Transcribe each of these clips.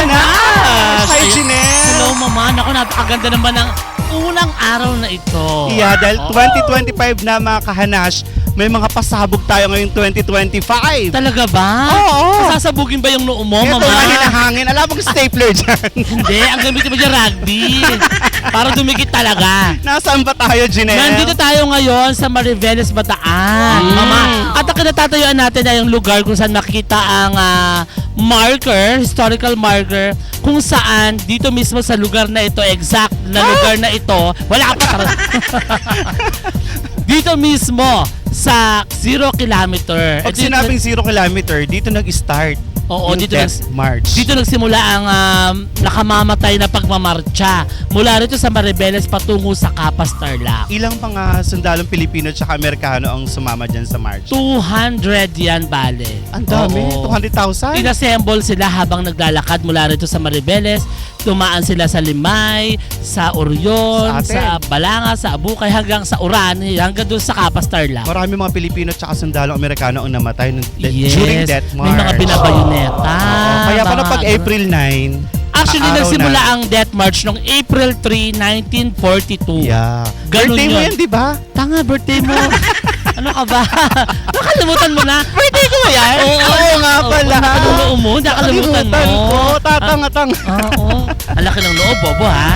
Hanash! Hi, Jinelle! Hello, Mama. Naku, napakaganda naman ng unang araw na ito. Yeah, dahil 2025 na mga kahanash, may mga pasabog tayo ngayong 2025. Talaga ba? Oo. Sasabugin ba yung noo mo, Ito Mama? nga hinahangin. Alam mo stapler dyan. Hindi, ang gamit mo dyan rugby. Para dumikit talaga. Nasaan ba tayo, Jinelle? Nandito tayo ngayon sa Mariveles, Bataan. Mama, at ang kinatatayuan natin ay yung lugar kung saan makikita ang marker, historical marker, kung saan dito mismo sa lugar na ito, exact na lugar na ito, wala pa. Dito mismo sa 0 kilometer. Pag sinabing 0 kilometer, dito nag-start. Oo, yung dito Death March. Dito nagsimula ang nakamamatay na pagmamarcha mula rito sa Mariveles patungo sa Capas Tarlac. Ilang mga sundalong Pilipino at Amerikano ang sumama dyan sa march? 200 yan, bale. Ang dami, Oo. 200,000. Inassemble sila habang naglalakad mula rito sa Mariveles. Tumaan sila sa Limay, sa Orion, Sa atin. sa Balanga, sa Abukay, hanggang sa Orani, hanggang doon sa Capas Tarlac. Marami mga Pilipino at sundalong Amerikano ang namatay Yes. during Death March. May mga binabayoneta. Kaya pala pag mga April 9, Actually, araw nagsimula na. ang Death March noong April 3, 1942. Yeah. Ganun Birthday mo yun. yan, di ba? Tanga, birthday mo. Ano ka ba? Nakalimutan mo na? Birthday ko ba yan? Oo nga pala. Nakalimutan mo? Nakalimutan mo? ko. Tatanga-tanga. Oo. Ang laki ng loob, Bobo, ha?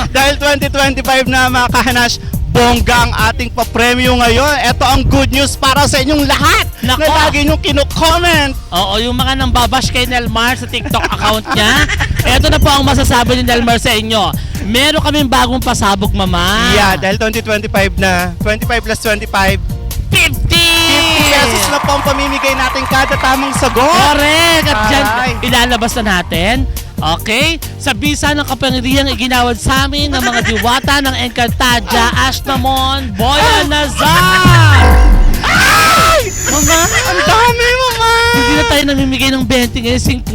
Dahil 2025 na mga kahanash, bongga ang ating papremyo ngayon. Ito ang good news para sa inyong lahat Nako. na lagi niyong kino-comment. Oo, yung mga nang babash kay Nelmar sa TikTok account niya. Ito na po ang masasabi ni Nelmar sa inyo. Meron kaming bagong pasabog, Mama. Yeah, dahil 2025 na, 25 plus 25, 50! 50 pesos na po ang pamimigay natin kada tamang sagot. Correct! At dyan, Aray. ilalabas na natin. Okay? Sa bisa ng kapangyarihang iginawad sa amin ng mga diwata ng Encantadia, Ashnamon, Boya Nazar! Ay! Mama! Ang dami, mama! Hindi na tayo namimigay ng 20 ngayon, 50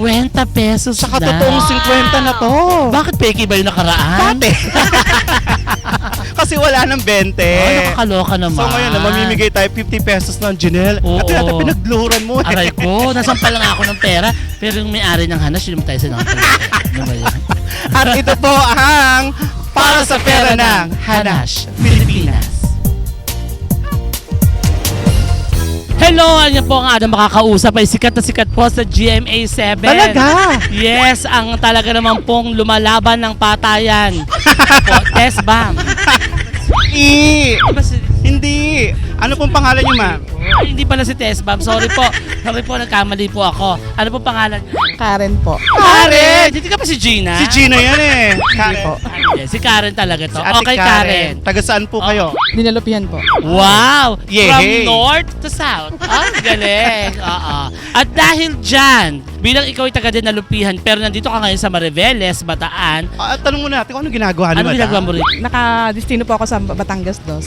pesos Sa na. katotoong 50 na to. Bakit peki ba yung nakaraan? Dati. Kasi wala ng 20. Oh, nakakaloka naman. So ngayon, mamimigay tayo 50 pesos ng Janelle. Oo. At yata pinagluhuran mo. Aray ko, nasampal lang ako ng pera. Pero yung may-ari ng Hanash, yun tayo sa nakapal. Ano ba yun? At ito po ang Para sa Pera ng Hanash, Pilipinas. Hello! Ano po ang ating makakausap ay sikat na sikat po sa GMA7. Talaga? Yes, ang talaga naman pong lumalaban ng patayan. Po, Tess Bam. Diba Hindi. Ano pong pangalan niyo, ma'am? Ay, hindi pala si Tess Bam. Sorry po. Sorry po, nagkamali po ako. Ano po pangalan niyo? Karen po. Karen! Hindi ka pa si Gina? Si Gina yan eh. Hindi po. Yes, si Karen talaga to. Si Ate Okay, Karen. Taga saan po kayo? Dinalupihan po. Wow! Yehey. From north to south. Ah, galing. Oo. At dahil dyan, bilang ikaw ay taga Dinalupihan, pero nandito ka ngayon sa Mariveles, Bataan, Tanong muna natin kung ano ginagawa ni ano Madam? ginagawa mo rito? Nakadestino po ako sa Batangas dos.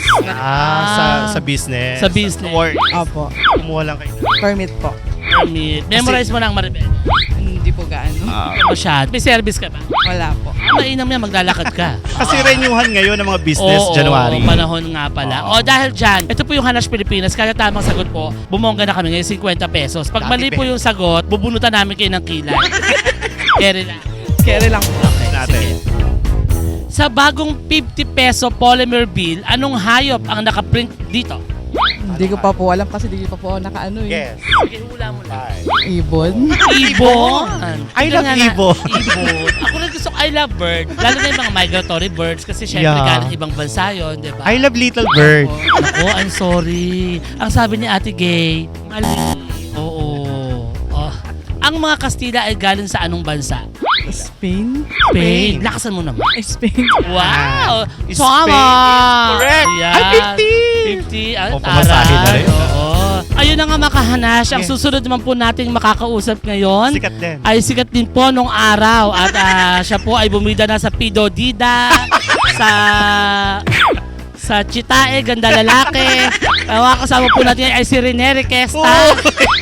Sa business. Sa business. Or Opo. kumuha lang kayo. Permit po. Permit. Memorize mo na ang Mariveles. Hindi po gaano. Masyado. May service ka ba? Wala po. Mainam yan, maglalakad ka. Kasi renyuhan ngayon ng mga business, Oo, January. panahon nga pala. O dahil dyan, ito po yung Hanash Pilipinas. Kaya tamang sagot po, bumongga na kami ngayon 50 pesos. Pag Dati mali po yung sagot, bubunutan namin kayo ng kilay. Kere lang. Kere lang po. Okay, Natin. sige. Sa bagong 50 peso polymer bill, anong hayop ang nakaprint dito? Hindi ko pa po alam kasi hindi ko pa po nakaano eh. Yes. Sige, hula mo lang. Ibon. Ibon. I love Tingnan nga na, ibon. Ibon. Ako rin gusto ko I love bird. Lalo na yung mga migratory birds kasi syempre Yeah. galing ibang bansa yun, di ba? I love little bird. Ako, I'm sorry. Ang sabi ni Ate Gay, mali. Oo. Oh. Ang mga Kastila ay galing sa anong bansa? Spain. Spain. Lakasan mo naman. Spain. Wow! Spain Tama! is correct. Yan. Ay, 50! Ay, O, pamasahe na rin. Oo. Ayun na nga makahanash. Ang Yes. susunod naman po nating makakausap ngayon Sikat din. ay sikat din po nung araw. At siya po ay bumida na sa Pido Dida, sa Chitae, Ganda Lalaki. Ang kasama po natin ay si Rene Requesta. Oh,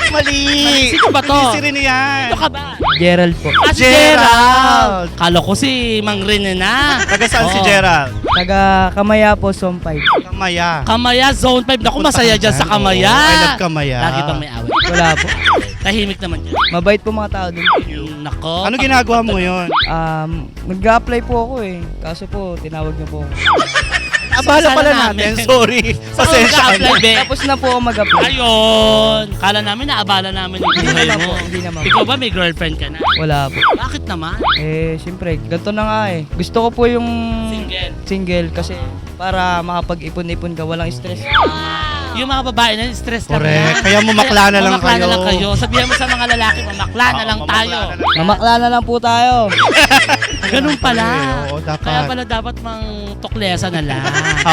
mali. Sino ba to? Hindi si Rene yan. Ito ka ba? Gerald po. Ah, si Gerald. Gerald! Kala ko si Mang Rene na. Taga saan si Oo. Gerald? Taga Kamaya po, Zone 5. Kamaya. Kamaya Zone 5. Naku, Punta masaya ka dyan sa dyan. Kamaya. Oo, I love Kamaya. Lagi bang may away? Wala po. Tahimik naman dyan. Mabait po mga tao dun. Nako. Ano ginagawa mo yon? Nag-apply po ako eh. Kaso po, tinawag niyo po ako. Abala pala Sana natin, namin. sorry. Pasensya ka na. Mag-apply, be. Tapos na po ako mag-apply. Ayun. Kala namin naabala namin yung buhay naman mo. po, hindi naman po. Ikaw ba may girlfriend ka na? Wala po. Bakit naman? Siyempre, ganito na nga eh. Gusto ko po yung Single. single kasi para makapag-ipon-ipon ka, walang stress. Yung mga babae na stress lang. Correct. yan. Kaya mumakla na lang Mumakla na kayo. lang kayo. Sabihan mo sa mga lalaki, mamakla na lang mamakla tayo. na lang. Mamakla na lang po tayo. Ganun pala. Oo, dapat. Kaya pala dapat mang tuklesa na lang.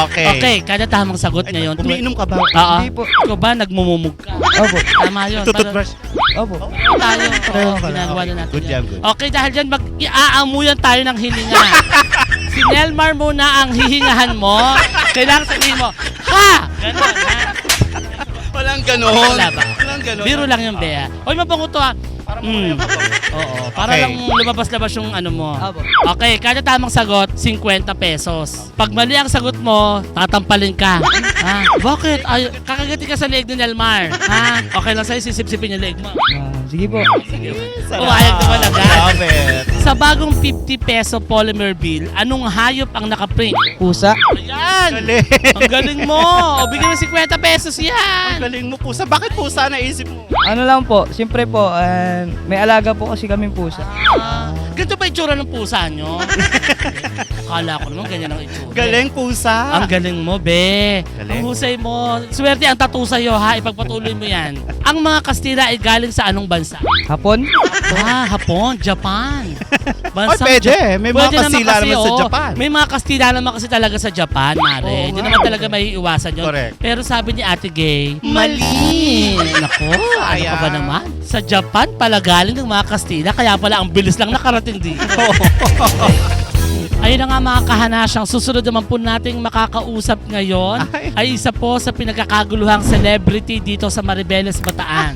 Okay. Okay, kada tamang sagot ngayon. Umiinom ka ba? Oo. Hindi po. Ikaw ba nagmumumug ka? Opo. Tama yun. Tututbrush? Opo. Tayo. Pareho Oo, pala. ginagawa na Okay. natin Good yan. job, good. Okay, dahil dyan, mag-iaamuyan tayo ng hininga. Si Nelmar muna ang hihingahan mo. Kailangan sabihin mo, ha! Ganon, ha? Walang ganon. Wala ba? Walang ganon. Biro lang yung Bea. Hoy, mabango to ha. Para mamaya pa ba? Oo, para Okay. lang lumabas-labas yung ano mo. Opo. Okay, kada tamang sagot, 50 pesos. Pag mali ang sagot mo, tatampalin ka. Ha? Bakit? Ay, kakagati ka sa leeg ni Nelmar. Ha? Okay lang sa'yo, sisip-sipin yung leeg mo. Sige po. Sarap. Umayag naman agad. Love it. Sa bagong 50 peso polymer bill, anong hayop ang nakaprint? Pusa. Ayan! Galing. Ang galing mo! O, bigyan mo 50 pesos Ang yan! galing mo pusa. Bakit pusa naisip mo? Ano lang po, siyempre po, may alaga po kasi kaming pusa. Ganito ba itsura ng pusa nyo? Akala ko naman ganyan ang itsura. Galing pusa. Ang galing mo, be. Galing. Ang husay mo. Swerte ang tattoo sa'yo, ha? Ipagpatuloy mo yan. Ang mga Kastila ay galing sa anong bansa? Hapon? Hapon, Japan. Ay, pwede. May mga Pwede Kastila kasi, naman sa oo. Japan. May mga Kastila naman kasi talaga sa Japan, mare. Oo Hindi nga. naman talaga may iwasan yun. Correct. Pero sabi ni Ate Gay, Mali. Nako, ano ka ba Sayang. naman? Sa Japan pala galing ng mga Kastila, kaya pala ang bilis lang nakarating dito. Ayun na nga mga kahanasyang, susunod naman po nating makakausap ngayon ay isa po sa pinagkakaguluhang celebrity dito sa Maribeles, Bataan.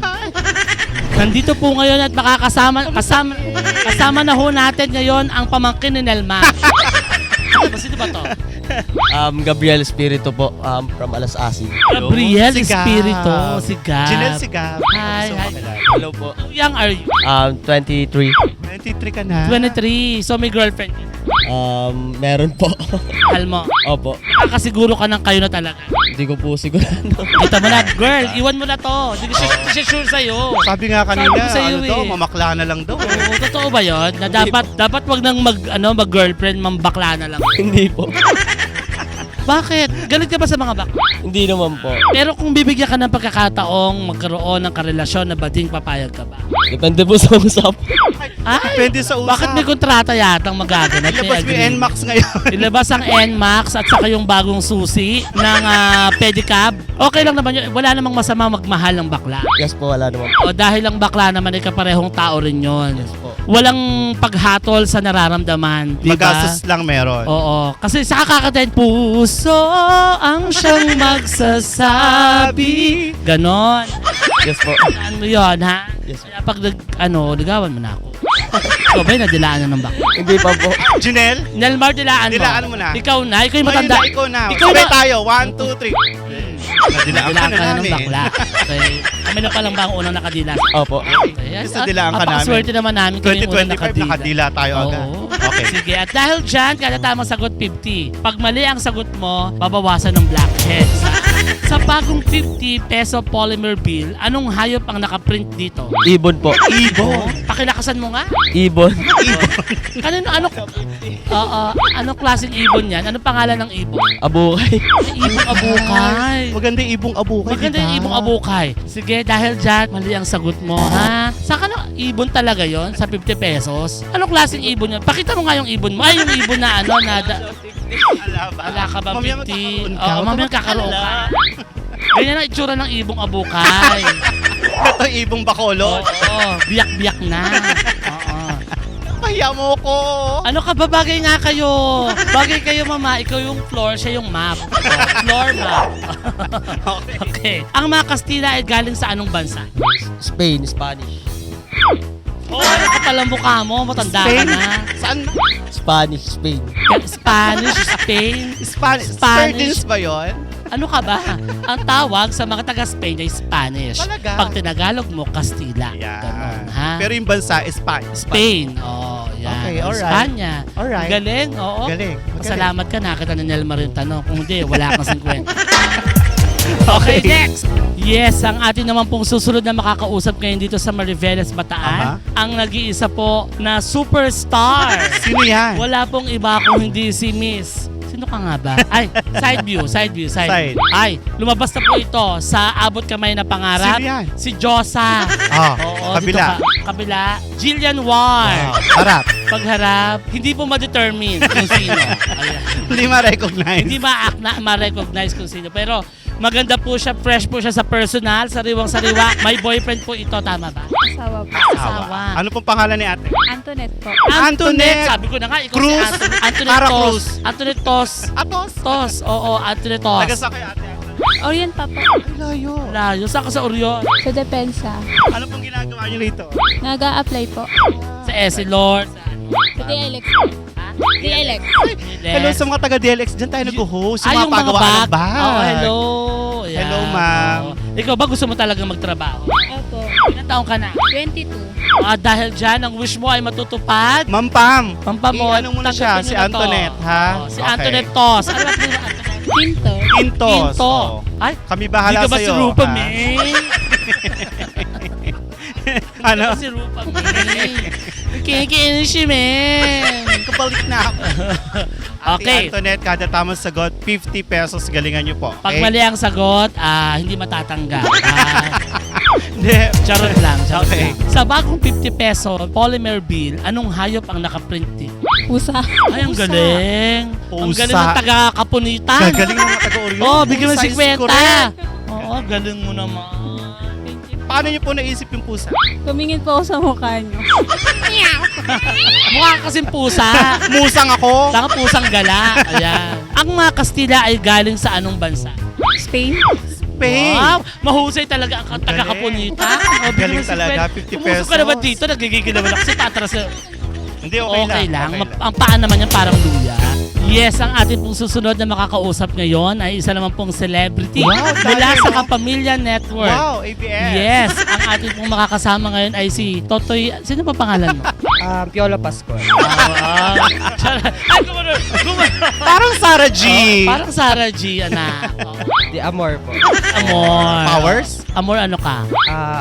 Nandito po ngayon at kasama na ho natin ngayon ang pamangkin ni Nelma. Sino ba to? Gabriel Espiritu po, from Alas Asin. Gabriel Si Gab. Espiritu, si Gab. Janelle si Gab. Hi, Gusto hi. mo kilala? Hello po. How young are you? 23. 23 ka na. 23. So may girlfriend. Meron po. Mahal mo. Opo. Nakakasiguro ka ng kayo na talaga. Hindi ko po sigurado. Kita mo na, girl, iwan mo na to. Hindi ko siya sure sa'yo. Sabi nga kanina, Sabi ko sa'yo ano daw, eh. mamakla na lang daw. Oo, totoo ba yun? Na dapat wag nang mag-girlfriend, mambakla na lang. Hindi po. Bakit? Galit ka ba sa mga bakla? Hindi naman po. Pero kung bibigyan ka ng pagkakataong magkaroon ng karelasyon na bading, papayag ka ba? Depende po sa usap. Ay, Depende sa usap. bakit may kontrata yatang magaganap? Ilabas mo yung NMAX ngayon. Ilabas ang NMAX at saka yung bagong susi ng pedicab. Okay lang naman yun. Wala namang masama magmahal ng bakla. Yes po, wala naman. O dahil ang bakla naman ay kaparehong tao rin yun. Yes po. Walang paghatol sa nararamdaman. Di ba? Magastos lang meron. Oo. Kasi sa kakakatain, puso ang siyang magsasabi. Ganon. Yes po. Ano mo yun, ha? Yes. Kaya pag ligawan mo na ako. Ikaw ba'y nadilaan na ng bakla? Hindi pa po. Janelle, Nelmar, dilaan mo. Dilaan mo na. Ikaw na. Ikaw yung matanda. Ikaw na. Ikaw Sabay na. tayo. 1, 2, 3. Nadilaan Dilaan ka ka na na ng namin. bakla. Okay. Kami na palang ba ang unang nakadila? Opo. Okay. Gusto dilaan ka namin. Swerte naman namin kami yung unang 2025, nakadila tayo Oo. agad. Okay. Sige. At dahil dyan, kada tamang sagot 50. Pag mali ang sagot mo, babawasan ng blackheads. Sa bagong 50 peso polymer bill, anong hayop ang nakaprint dito? Ibon po. Ibon. Pakilakasan mo nga. Ibon. Anong klaseng ibon yan? Anong pangalan ng ibon? Abukay. Ibong abukay. Maganda yung ibong abukay, Maganda diba? yung ibong abukay. Sige, dahil dyan, mali ang sagot mo, ha? Saka na, ibon talaga yon sa 50 pesos? Anong klaseng ibon yun? Pakita mo nga yung ibon mo. Ay, yung ibon na wala ka ba Mamaya 50? magkakaroon ka. Oo, mamaya kakaroon ka. Ganyan ang itsura ng ibong abukay. Ito yung ibong bakolod. Oo, biyak-biyak na. Oo. Pahiya mo ko. Ano ka ba? Bagay nga kayo. Bagay kayo, mama. Ikaw yung floor, siya yung map. Floor map. Okay. Ang mga Kastila ay galing sa anong bansa? Spain, Spanish. Oh, ano ka pala mukha mo? Matanda ka Spain? na. Saan? Spanish, Spain. Spanish, Spain. Spanish. Spanish. Sardines ba yun? Ano ka ba? Ang tawag sa mga taga-Spain ay Spanish. Talaga? Pag tinagalog mo, Kastila. Yan. Ganon, ha? Pero yung bansa, Spain. Oh, yan. Okay, alright. Espanya. Alright. Galing, oo. Galing. Salamat ka, nakita ni Nelmar yung tanong. Kung hindi, wala kang 50. Okay, next! Yes, ang atin naman pong susunod na makakausap ngayon dito sa Mariveles, Bataan, ang nag-iisa po na superstar. Sino yan? Wala pong iba kung hindi si Miss. Sino ka nga ba? Ay, side view. Side. Ay, lumabas na po ito sa Abot Kamay na Pangarap. Sino yan? Si Josa. Ah, Oo, kabila. dito kabila. Jillian Ward. Harap. Pagharap, hindi po ma-determine kung sino. Ayan. Hindi ma-recognize. Hindi ma-recognize kung sino. Pero maganda po siya, fresh po siya sa personal, sariwang-sariwa. May boyfriend po ito, tama ba? Asawa po. Asawa. Ano pong pangalan ni ate? Antoinette po. Antoinette! Sabi ko na nga, ikaw Cruz. si Antoinette Cara Tos. Cruz. Antoinette Tos. Atos. Tos, oo, Antoinette Tos. Taga sa kay ate? Orient pa po. Layo. Layo, saan ka sa Orion? Sa Depensa. Ano pong ginagawa niyo rito? Nag-a-apply po. Sa SC Lord. Sa DLX po. DLX. Hello sa mga taga-DLX. Diyan tayo nag-host. Ay, yung mga pagawa bag. ng bag. Oh, hello. Yan. Hello, ma'am. Oo. Ikaw ba gusto mo talaga magtrabaho? Opo. Ilan taong ka na? 22. Dahil dyan, ang wish mo ay matutupad. Ma'am Pam. Pampamot. Ano muna siya? Si Antoinette, ha? Si Okay. Antoinette Tos. Ano ba ito? Antoinette? Pinto. Quintos. Pinto. Oh. Ay, Kami hindi bahala ka ba sa'yo. si Rupa ha? May? Ano? Si Rupa May. Kikiin si men. Kabalik na ako. Okay. Ate Antoinette, kada tamang sagot, 50 pesos galingan niyo po. Pag Okay? mali ang sagot, hindi matatanggap. Hindi. Charot lang, charot Okay. lang. Sa bagong 50 peso polymer bill, anong hayop ang nakaprint dito? Pusa. Ay, ang Pusa. galing. Ang Pusa. galing ng taga-kapunitan. Gagaling ng mga taga-Orion. Oh, bigyan mo Size 50. correct. Oo, galing mo naman. Paano niyo po naisip yung pusa? Tumingin po ako sa mukha niyo. Mukha kasing pusa. Musang ako. Saka pusang gala. Ayan. Ang mga Kastila ay galing sa anong bansa? Spain. Spain. Wow, mahusay talaga ang taga-kapunita. Oh, Galing talaga, 50 Pumusok ka naman pesos. dito, nagigigil naman ako kasi patras. Hindi, okay lang. Ang paa naman yan parang luya. Yes, ang ating pong susunod na makakausap ngayon ay isa naman pong celebrity Wow, mula dali, sa no? Kapamilya Network. Wow, ABS. Yes, ang ating pong makakasama ngayon ay si Totoy. Sino pa pangalan mo? Piolo Pascual. Ay, gumano. Parang Sarah G. Parang Sarah G, anak. Di Amor po. Amor. Powers? Amor, ano ka?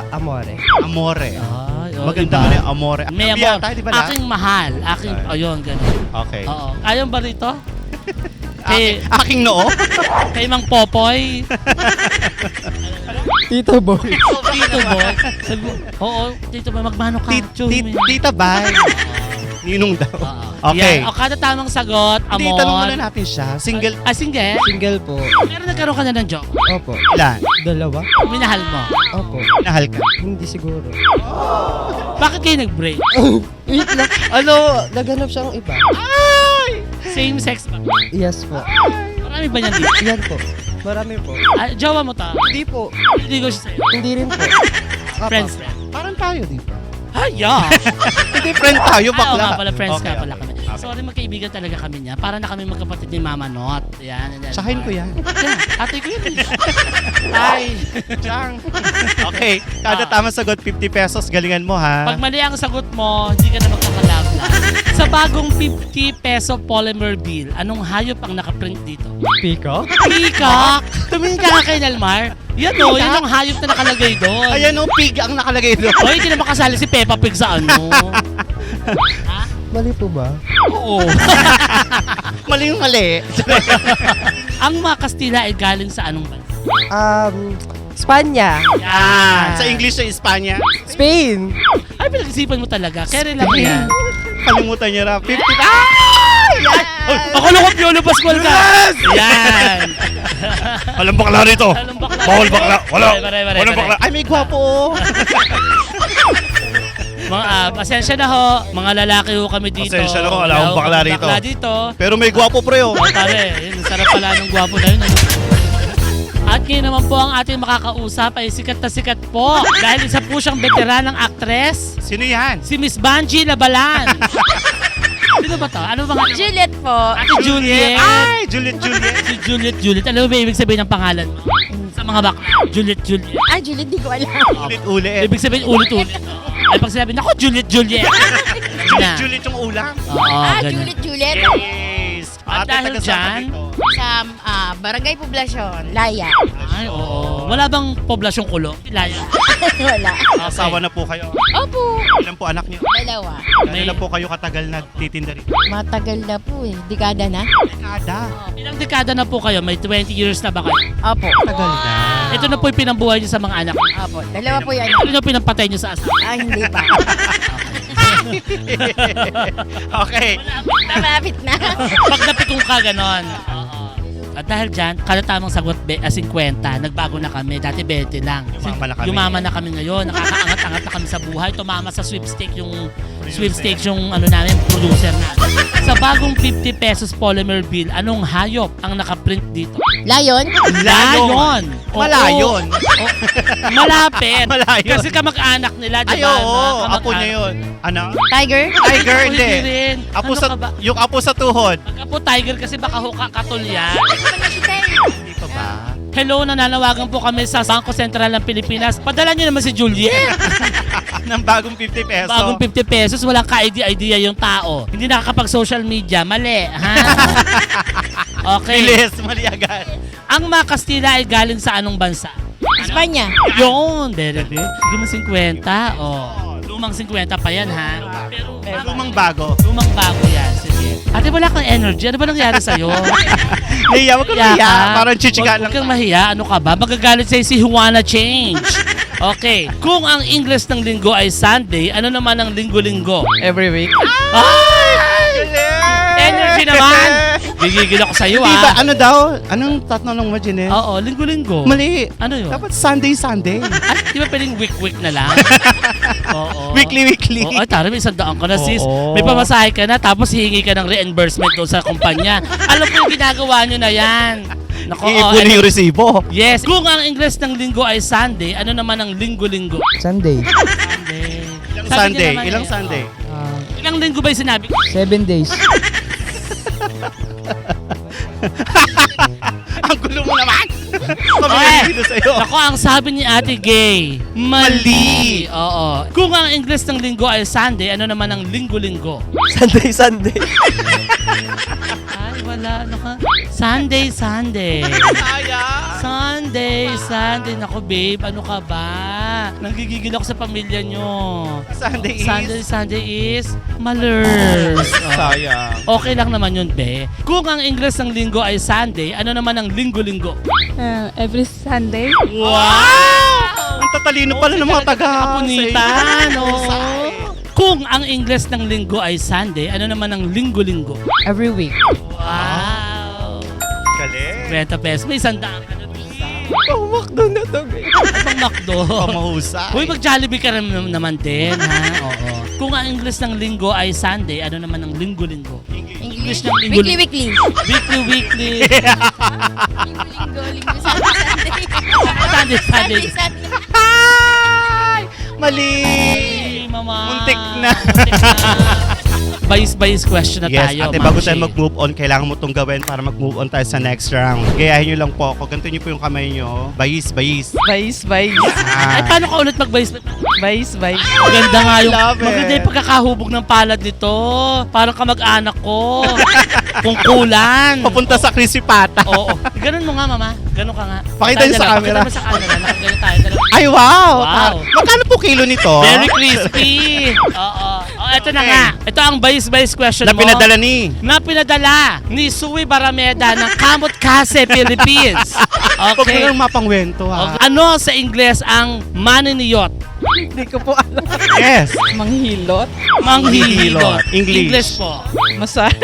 Amore. Amore. Ay, Maganda mo na yung Amore. May Ang amor. tayo, di ba na? Aking mahal. Aking, ayun, ganun. Okay. Oo. Ayaw ba rito? Kay, Aking noo? kay Mang Popoy. Tito Boy. Tito Boy. Oo, Tito Boy, magmano ka? Tita Bay. Ninong daw. Oo. Okay. Yan. O kada tamang sagot, Hindi, amor. tanong muna natin siya. Single, Single? Single po. Pero nagkaroon ka na ng joke. Opo. ilan? Dalawa? Minahal mo. Opo. Nahal ka? Hindi siguro. Bakit kayo nag-break? Wait lang. Ano, naghanap siyang iba. Same sex ba? Yes po. Marami ba niyan dito? Yan po. Marami po. Jowa mo ta? Hindi po. Hindi ko siya sa'yo. Hindi rin po. Friends. Parang tayo, di ba? Ay, yeah. Hindi, friend tayo, Oo bakla. nga pala, friends Okay, ka pala okay. kami. Okay. Sorry, magkaibigan talaga kami niya. Para na kami magkapatid ni Mama Not. Yan. Tsahin ko yan. Yeah, ate ko yun. Ay. Chang. Okay, kada tamang sagot, 50 pesos. Galingan mo, ha? Pag mali ang sagot mo, hindi ka na magkakalabla. Sa bagong 50 peso polymer bill, anong hayop ang nakaprint dito? Pico? Peacock! Tumingin ka nga kay Nalmar. Yan o, yan ang hayop na nakalagay doon. Ayan o, pig ang nakalagay doon. O, hindi na makasali si Peppa Pig sa ano. Ha? Mali po ba? Oo. Maling mali. Ang mga Kastila ay galing sa anong bansa? Spanya. Yan. Sa English sa Espanya. Spain. Ay, pinag-isipan mo talaga. Kaya lang yan. Kalimutan niyo na. 50. Ako lang Piolo Pascual ka. Yan. Walang bakla rito. Walang bakla. Bawal bakla. Wala. Pare. Walang bakla. Ay, may gwapo. Pasensya na ho. Mga lalaki ho kami dito. Pasensya na ho, wala akong bakla rito. Bakla dito. Pero may gwapo, pre, oh. O, pare, yun, sarap pala ng gwapo na yun. Ano? At ngayon naman po ang ating makakausap ay sikat na sikat po. Dahil isa po siyang veteranang actress, Sino yan? si Miss Banji Labalan. Sino ba to? Ano ba nga? Juliet po. Ate Juliet. Ay, Juliet. Si Juliet. Alam mo ba ibig sabihin ng pangalan mo? Sa mga bakla. Juliet. Ah, Juliet, di ko alam. Ulit-ulit. Ibig sabihin ulit-ulit. Ay pag sinabi, naku, Juliet. Juliet yung ulam. Oo, ganun. Juliet. Yes. At dahil taga saan dyan, ka dito? Sa Barangay Poblasyon, Laya. ay, oo. Wala bang poblasyong kulo? Laya. Wala. Asawa na po kayo. Opo. Ilan po anak niyo? Dalawa. Gano'n na po kayo katagal nagtitinda rito? Matagal na po eh. Dekada na. Dekada. Ilang dekada na po kayo? May 20 years na ba kayo? Opo. Tagal na. Ito na po yung pinambuhay niyo sa mga anak. Opo. Dalawa po yan. Ano yung pinampatay niyo sa asawa? Ah, hindi pa. Okay. Malapit na. Pag napikong ka, ganon. Oo. At dahil dyan, kada tamang sagot, 50, nagbago na kami. Dati 20 lang. Yumaman na kami. Yumaman na kami ngayon. Nakakaangat-angat na kami sa buhay. Tumama sa sweepstake yung ano namin, producer na. Sa bagong 50 pesos polymer bill, anong hayop ang nakaprint dito? Lion? Lion. Oo. Malayon. Oo. Malapit. Malayon. Kasi kamag-anak nila, di Ay, ba? oo. Mga Apo niya yun. Ano? Tiger? Tiger, Pwede hindi. rin. Apo Ano sa, ka ba? yung apo sa tuhod. Pag apo tiger kasi baka katol yan. Hindi pa ba? Hello, nananawagan po kami sa Bangko Sentral ng Pilipinas. Padala niyo naman si Juliet. Ng bagong 50 peso. Bagong 50 pesos, walang ka-idea yung tao. Hindi nakakapag-social media. Mali, ha? Okay. Bilis, mali agad. Ang mga Kastila ay galing sa anong bansa? Espanya? Yun, very good. Sige mo 50. Oh. Lumang 50 pa yan, ha? Pero Lumang bago. lumang bago yan. Sige. Ate, wala kang energy. Ano ba nangyari sa'yo? Nahiya, wag kang Hiya nahiya. ka? Parang chichika lang. Huwag kang mahiya. Ano ka ba? Magagalit sa'yo si Juana Change. Okay. Kung ang English ng linggo ay Sunday, ano naman ang linggo-linggo? Every week. Ay! Energy naman! Gigigil ako sa'yo, Di ba, ah. ano daw? Anong tatanong mo, Jeanette? Oo, linggo-linggo. Mali. Ano yun? Dapat Sunday. Ay, di ba pwedeng week-week na lang? Oo. Weekly. Oo, ay, tara, may 100 ka na, sis. Oo. May pamasahe ka na, tapos hihingi ka ng reimbursement doon sa kumpanya. Alam ko yung ginagawa nyo na yan. Nako, Iipunin yung resibo. yes. Kung ang English ng linggo ay Sunday, ano naman ang linggo-linggo? Sunday. Sunday. Ilang Sabi Sunday? niya naman Ilang eh. Sunday? Ilang linggo ba yung sinabi ko? 7 days. Ang gulo mo naman! Kami Ay! dito sa'yo. Ako, ang sabi ni Ate Gay, mali. Oo. Kung ang English ng linggo ay Sunday, ano naman ang linggo-linggo? Sunday. Ay, wala. Ano ka? Sunday. Sunday. Naku, babe, ano ka ba? Nanggigigil ako sa pamilya nyo. Sunday is malers. Sayang. Okay lang naman yun, be. Kung ang English ng linggo ay Sunday, ano naman ang linggo-linggo? Every Sunday. Wow! Ang tatalino pala ng mga taga. Kapunitan, oo. Kung ang English ng linggo ay Sunday, ano naman ang linggo-linggo? Every week. Wow! Galing. 20 pesos. May 100 ka na doon. Pumakdo na to, guys. Pang McDo. Pamahusay. Uy, mag-Jollibee ka naman din, ha? Oo. Kung ang English ng linggo ay Sunday, ano naman ang linggo-linggo? English ng linggo. Weekly. Weekly. Linggo. Sunday. Sunday. Ay! Mali! Ay, mama. Muntik na. Bayis question na Yes, tayo. ate, Ma'am bago tayo Shay. mag-move on, kailangan mo itong gawin para mag-move on tayo sa next round. Gayahin nyo lang po ako. Ganito nyo po yung kamay nyo. Bayis. Vice. Ay, paano ka ulit mag-bayis? Vice. Maganda nga yung, Love it. maganda yung pagkakahubog ng palad nito. Parang kamag-anak ko. Kungkulan. Papunta sa crispy pata. Oo. Ganun mo nga, mama. Ganun ka nga. Pakita niyo sa camera. Pakita mo sa camera. Nakaganyan tayo. Ganun. Ay, wow! Wow. Magkano po kilo nito? Very crispy. Oo. Oh, ito na nga. Ito ang bayis question Na mo. pinadala ni. Na pinadala ni Sui Barameda ng Kamot Kase, Philippines. Huwag mo Okay. lang mapangwento, ha? Okay. Ano sa Ingles ang maniniyot? Hindi ko po alam. Yes. Manghilot. Manghihilot. English. po. Massage.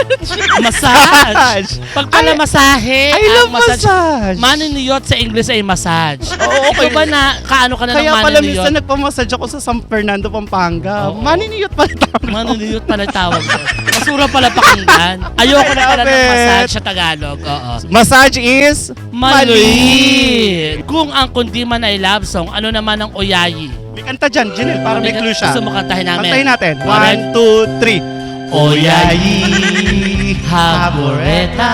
Massage. Pag pala masahe, I love ang massage. Maniniyot sa English ay massage. Oo, okay. Ikaw ba na, kaano ka na Kaya ng pala maniniyot? minsan nagpamassage ako sa San Fernando, Pampanga. Oo. Maniniyot pala tawag. Maniniyot pala tawag ko. Masura pala pakinggan. Ayoko na pala I ng love massage it. sa Tagalog. Oo. Massage is Mali! Kung ang kundiman ay love song, ano naman ang oyayi? May kanta dyan, Janelle, para may clue siya. Gusto mo kantahin namin? Kantahin natin. Alright. 1, 2, 3. Oyayi Haboreta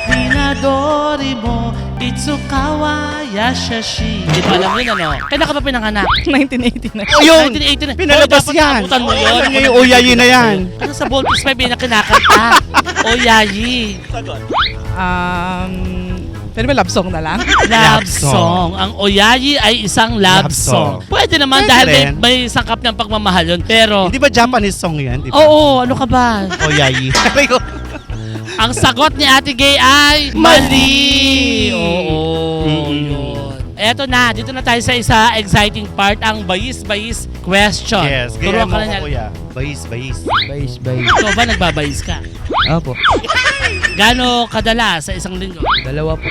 Minadori mo Itsukawa Yashashi. Di ba alam yun ano? Kailan ka ba pinanganak? 1989. O yun! 1989. Pinalabas Dapat yan! nabutan mo yun. Alam niyo yung Oyayi na yan. Ano sa Voltes 5 yung kinakanta? Oyayi. Pwede ba love song na lang? Love song. Ang Oyayi ay isang love Love song. song. Pwede naman Pwede dahil rin. may sangkap ng pagmamahal yun. Pero, Hindi ba Japanese song yan? Di ba? oo, ano ka ba? Oyayi. Ang sagot ni Ate Gay ay mali! Oo, yun. Eto na, dito na tayo sa isa exciting part, ang bayis-bayis question. Yes, Turuan gaya mo ka na ko niyan. kuya. Bayis. Bayis, bayis. Ikaw ba nagbabayis ka? Opo. Gano kadala sa isang linggo? Dalawa po.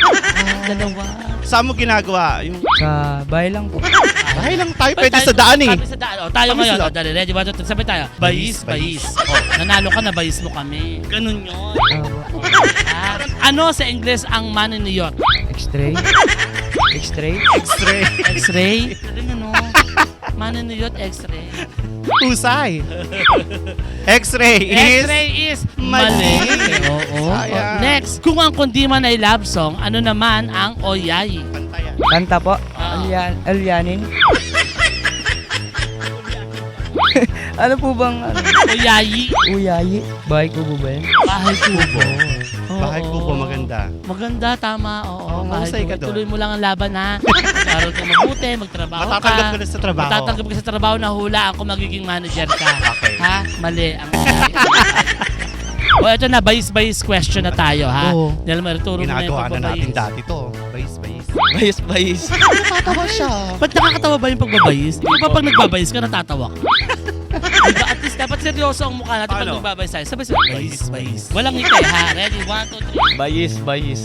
Dalawa. Saan mo ginagawa? Yung Sa bahay lang po. bahay lang tayo pwede sa daan eh. Sabi sa daan. O, tayo Kami ngayon. sa O, dali, ready ba? Sabi tayo. Bayis, bayis. O, nanalo ka na, bayis mo kami. Ganun yun. Opo. Ano sa Ingles ang maniniyot? X-ray. X-ray. X-ray. X-ray? Galing ano? Maniniyot, X-ray. Husay. X-ray is... X-ray is mali. mali. Oo. Sayang. Next, kung ang kundi man ay love song, ano naman ang Oyayi? Pantayan. Kanta po. Ah. Alyanin. Ano po bang Oyayi. uyayi? Bahay ko po ba yan? Bahay kubo. Bahay Oo. ko po maganda. Maganda, tama. Oo, Oo, bahay mahusay kubo. ka doon. Tuloy mo lang ang laban ha. Mag-aral ka mabuti, magtrabaho ka. Matatanggap ko na sa trabaho. Matatanggap ka sa trabaho na hulaan kung magiging manager ka. Okay. Ha? Mali. Ang o, ito na, bayis-bayis question na tayo, ha? Oo. Dahil maruturo mo na yung Ginagawa na natin pagbabayis. dati to. Bayis. Bayis. Tatawa siya. Ba't nakakatawa ba yung pagbabayis? Di ba pag nagbabayis ka, natatawa ka? Diba? At least dapat seryoso ang mukha natin pag Paano? nagbabayis tayo. Sabay-sabay, bayis. Walang ngiti, ha? Ready? 1, 2, 3. Bayis.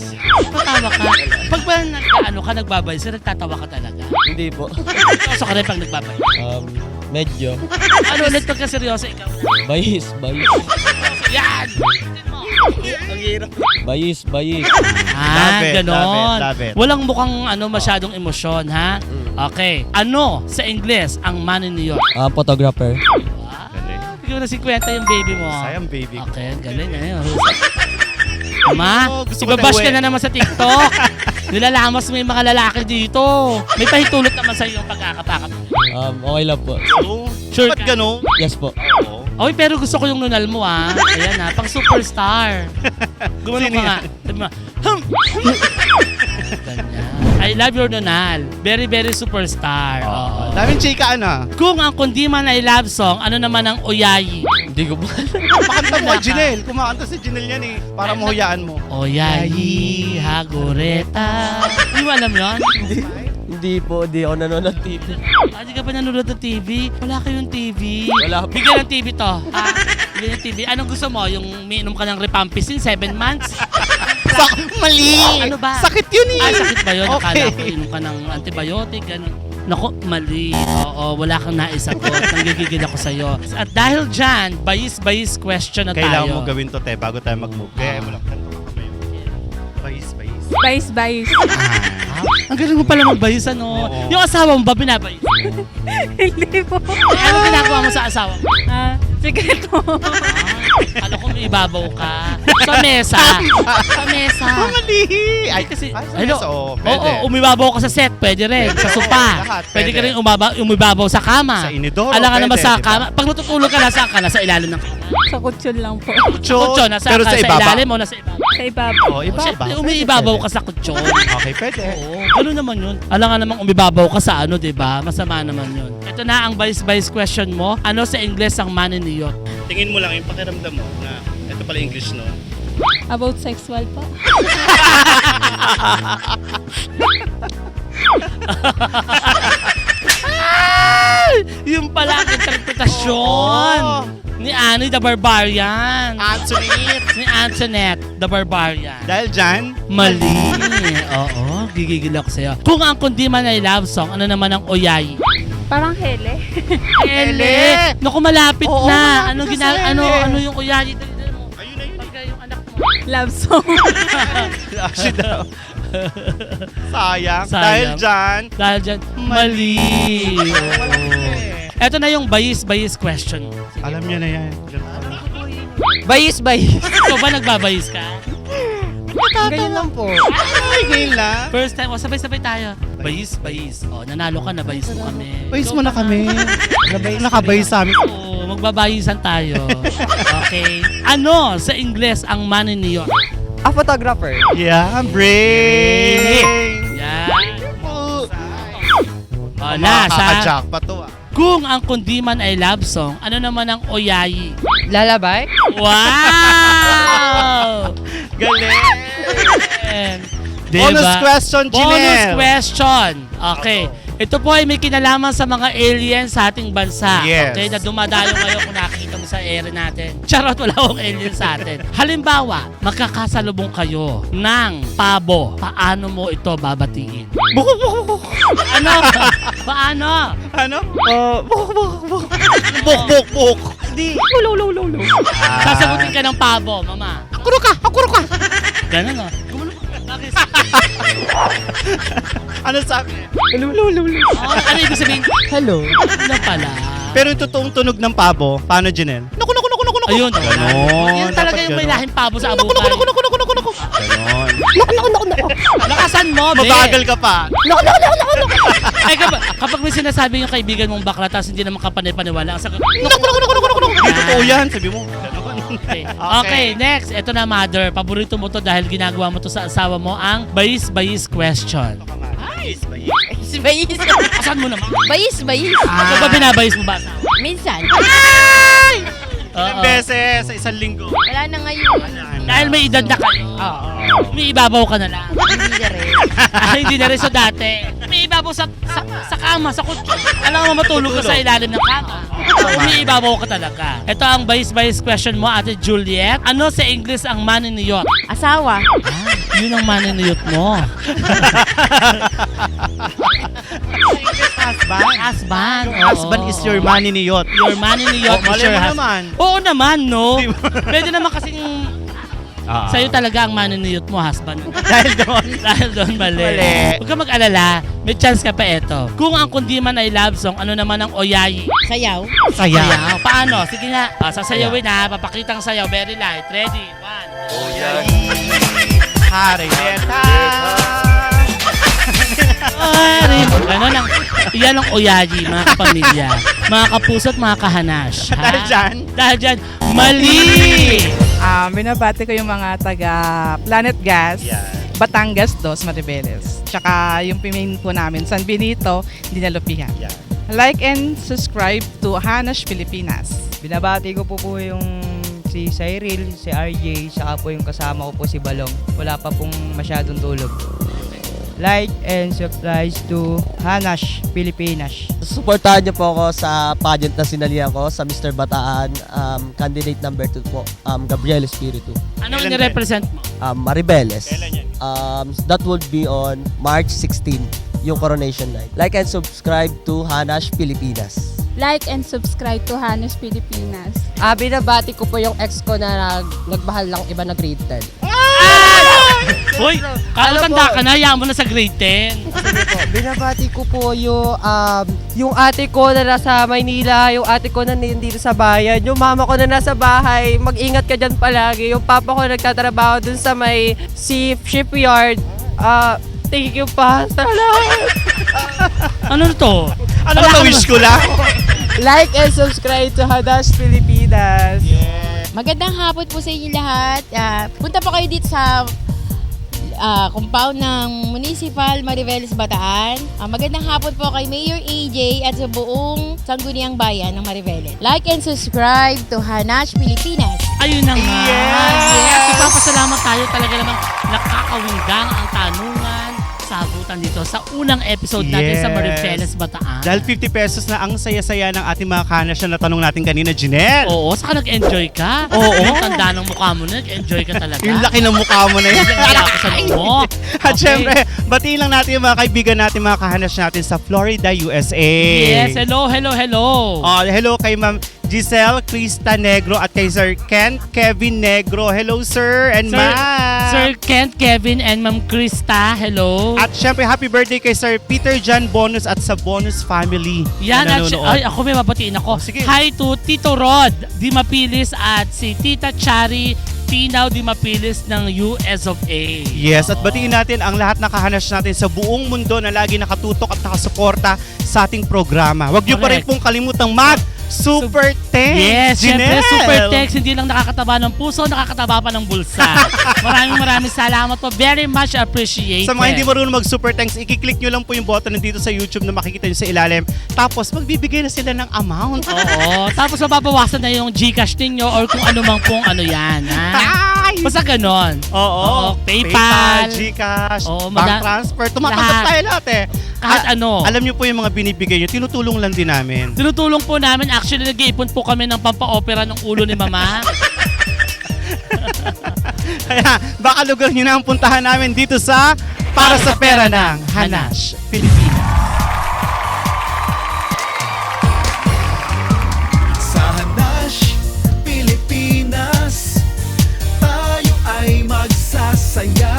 Patawa ka. Pag ba nagbabayis ka, nagtatawa ka talaga. Hindi po. Seryoso ka rin pag nagbabayis. Medyo. Ano ulit pagka seryoso ikaw? Bayis. Yan! Ang hirap. Bayis. Ah, Love it, ganon. love it. Walang mukhang masyadong emosyon, ha? Okay. Ano sa Ingles ang maniniyot? Photographer. Galing. Bigyan mo na 50 yung baby mo. Sayang baby ko. Okay, galing ngayon. Ma, Oo, gusto ko ibabash na ka uwi. na naman sa TikTok. Nilalamos mo yung mga lalaki dito. May pahitulot naman sa iyo yung pagkakapakat. Okay lang po. Oo. Sure Ba't ka? gano'n? Yes po. Oo. Oy, pero gusto ko yung nunal mo, ah. Ayan, ha, pang superstar. Gumano Sino ka nga. yan? Sabi mo, Ganyan. I love your nunal. Very, very superstar. Oo. Daming chika ano. Kung ang kundi man ay love song, ano naman ang Oyayi? Hindi ko po. Pakanta mo kay Jinel. Kumakanta si Jinel yan eh. Para mahuyaan mo. Oyayi, Hagoreta. Hindi mo alam yun? Hindi po. Hindi ako nanonood TV. Hindi ka ba nanonood ng TV? Wala kayong TV. Wala po. Bigyan ng TV to. Ha? Bigyan ng TV. Anong gusto mo? Yung miinom ka ng Rifampicin 7 months? Mali! Ano ba? Sakit yun eh. Ay, sakit ba yun? Okay. Akala ko inom ka ng antibiotic, gano'n. Naku, mali. Oo, wala kang naisagot. Nanggigigil ako sa'yo. At dahil dyan, bayis-bayis question na Kailangan tayo. mo gawin to, te, bago tayo mag-move. Kaya mo lang. Bayis. Bayis. Ang galing mo pala magbayis, ano? Oo. Yung asawa mo ba binabayis? Hindi po. Ano ginagawa mo sa asawa mo? Sikreto. Ano kung may ibabaw ka? Sa mesa. Sa mesa. Mali! Ay, kasi, Ano? Oo, pwede. Oo, umibabaw ka sa set, pwede rin. Pwede, Sa oo, sopa. lahat, Pwede ka pwede. rin umibabaw sa kama. Sa inidoro, Alam ka naman pwede, sa di ba? kama. Pag natutulog ka, nasaan ka? Nasa ilalim ng kama. Sa kutsyon lang po. Kutsyon, nasaan pero ka? sa Sa ibaba. ilalim o nasa ibabaw? Sa ibabaw. Oh, ibaba. Siyempre, Pwede, umiibabaw pwede. ka sa kutsyon. Okay, pwede. Oo, gano'n naman yun. Alam nga namang umibabaw ka sa ano, di ba? Masama naman yun. Ito na ang vice question mo. Ano sa Ingles ang maniniyot? Tingin mo lang yung pakiramdam mo na ito pala English, no? About sexual po. Yung pala ang interpretasyon ni Annie the Barbarian. Antoinette! Ni Antoinette the Barbarian. Dahil dyan, Mali. Oo, gigigil ako sa'yo. Kung ang kundi man ay love song, ano naman ang Oyayi? Parang hele. Ele! Naku, malapit Oo, na. malapit na sa Ano ele. yung Oyayi? Dali mo. ayun na yun. Pagka yung anak mo. Love song. Actually daw. Sayang. Sayang. Dahil dyan, Dahil dyan, mali. Oo. Eto na yung bayis question. Alam niyo na yan. Bayis. Ikaw ba nagbabayis ka? Ganyan lang po. Ay, ngayon lang. First time, sabay-sabay tayo. Bayis. O, nanalo ka, nabayis mo kami. Bayis mo na kami. Nakabayis sa amin. Oo, magbabayisan tayo. Okay. Ano sa Ingles ang money ni York? A photographer. Yeah, brain. Yan. Oh. O, last ha. Makaka-jackpot to ah. Kung ang kundiman ay love song, ano naman ang oyayi? Lalabay? Wow! Galing. Diba? Bonus question, Bonus Jinel. question. Okay. Ito po ay may kinalaman sa mga aliens sa ating bansa. Yes. Okay, na dumadayo kayo kung nakikita mo sa area natin. Charot, wala akong alien sa atin. Halimbawa, magkakasalubong kayo ng pabo. Paano mo ito babatiin? Ano? Paano? Ano? Buk. Di. Sasagutin ka ng pabo, mama. Akuro ka. Ganun o. Bakit? Ano sabi? Oh, ano ibig sabihin? Hello. Ano pala? Pero yung totoong tunog ng pabo, paano, Jinel? Naku. Ayun. Ganon. Yan talaga Dapat yung may ganon. lahing pabo sa abukay. Ganon. Lakasan mo, be. Mabagal ka pa. Ay, kapag may sinasabi yung kaibigan mong bakla tapos hindi naman kapanay-paniwala, ang sagot, Hindi totoo yan, sabi mo. okay. Okay, next. Ito na, mother. Paborito mo to dahil ginagawa mo to sa asawa mo ang bayis question. Bayis. Asan mo naman? Bayis. Ano ba binabayis mo ba? Minsan. Ilang beses sa isang linggo. Wala na ngayon. Dahil may edad na kayo. May ibabaw ka na lang. Hindi na rin. Hindi na rin so dati. May ibabaw sa kama, sa kutso. Alam mo matulog ka sa ilalim ng kama. May ibabaw ka talaga. Ito ang bayis question mo, Ate Juliet. Ano sa English ang maniniyot? Asawa. Yun ang maniniyot mo. Husband. Oo. Husband is your maniniyot. Your maniniyot is Mali your mo husband. naman. Oo naman, no? Di ba? Pwede naman kasing sa'yo talaga ang maniniyot mo, husband. Dahil doon. Dahil doon mali. Mali. Huwag ka mag-alala, may chance ka pa ito. Kung ang kundiman ay love song, ano naman ang oyayi? Sayaw. Sayaw. Paano? Sige nga. Sasayawin ha. Papakitang sayaw. Very light. Ready? 1. Harrieta. Ganon ang, yan ang oyayi, mga kapamilya. Mga kapuso at mga kahanash. Ha? Dahil dyan. Dahil dyan, mali! Binabati ko yung mga taga Planet Gas, Yeah. Batangas 2, Maribeles. Tsaka yung pimain po namin, San Benito, Dinalupihan. Yeah. Like and subscribe to Hanash Pilipinas. Binabati ko po yung si Cyril, si RJ, saka po yung kasama ko po si Balong. Wala pa pong masyadong tulog. Like and subscribe to Hanash Pilipinas. Suportahan niyo po ako sa pageant na sinalihan ko sa Mr. Bataan. Candidate number 2 po, Gabriel Espiritu. Anong Kailan nirepresent mo? Maribeles. Kailan yan? That would be on March 16, yung coronation night. Like and subscribe to Hanash Pilipinas. Like and subscribe to Hanos Pilipinas. Binabati ko po yung ex ko na nagmahal lang iba na grade 10. Hoy, kakatanda ka na, yaman mo na sa grade 10. Binabati ko po yung ate ko na nasa Maynila, yung ate ko na nandito sa bayan, yung mama ko na nasa bahay, mag-ingat ka dyan palagi. Yung papa ko nagtatrabaho dun sa may shipyard. Thank you pa sa lahat. Ano to? Ano ba wish ko lang? Like and subscribe to Hanash Pilipinas. Magandang hapon po sa inyo lahat. Punta po kayo dito sa compound ng Municipal Mariveles Bataan. Magandang hapon po kay Mayor AJ at sa buong Sangguniang Bayan ng Mariveles. Like and subscribe to Hanash Pilipinas. Ayun na nga. Yes! Ipapasalamat tayo talaga namang nakakawinggang ang tanungan, sagutan dito sa unang episode natin sa Yes. Mariveles Bataan. Dahil 50 pesos na ang saya-saya ng ating mga kanas na natanong natin kanina, Jinel. Oo, saka nag-enjoy ka. Oo. Yung tanda ng mukha mo, nag-enjoy ka talaga. Yung laki ng mukha mo na yan. Nag-iyak ka sa loob mo. At Okay. syempre, batiin lang natin yung mga kaibigan natin, mga kahanas natin sa Florida, USA. Yes, hello. Hello kay Ma'am Giselle Krista Negro at kay Sir Ken Kevin Negro. Hello sir and ma'am. Sir Kent, Kevin, and Ma'am Krista, hello. At syempre happy birthday kay Sir Peter John Bonus at sa Bonus family. Yan, na at nanonood. ay, ako may mabatiin ako. Oh, sige. Hi to Tito Rod Di Mapilis at si Tita Chari Tinaw Di Mapilis ng US of A. Yes, at batiin natin ang lahat na kahanas natin sa buong mundo na lagi nakatutok at nakasuporta sa ating programa. Huwag niyo pa rin Correct. pong kalimutang Super Thanks! Yes, syempre Janelle! Super Text, hindi lang nakakataba ng puso, nakakataba pa ng bulsa. maraming salamat po. Very much appreciated. Sa mga hindi marunong mag-Super Thanks, i-click nyo lang po yung button nandito sa YouTube na makikita nyo sa ilalim. Tapos, magbibigay na sila ng amount. Oo, tapos mababawasan na yung GCash ninyo or kung ano mang pong ano yan. Ha? Ay! Basta ganon. Oo. PayPal. GCash, Oo, bank transfer. Tumatanggap lahat. tayo lahat eh. Kahit ano. Alam nyo po yung mga binibigay nyo, tinutulong lang din namin. Tinutulong po namin. Actually, nag-iipon po kami ng pampa-opera ng ulo ni Mama. Kaya baka lugar nyo na ang puntahan namin dito sa Para sa Pera ng Hanash, Pilipinas. Sa Hanash, Pilipinas, tayo ay magsasaya.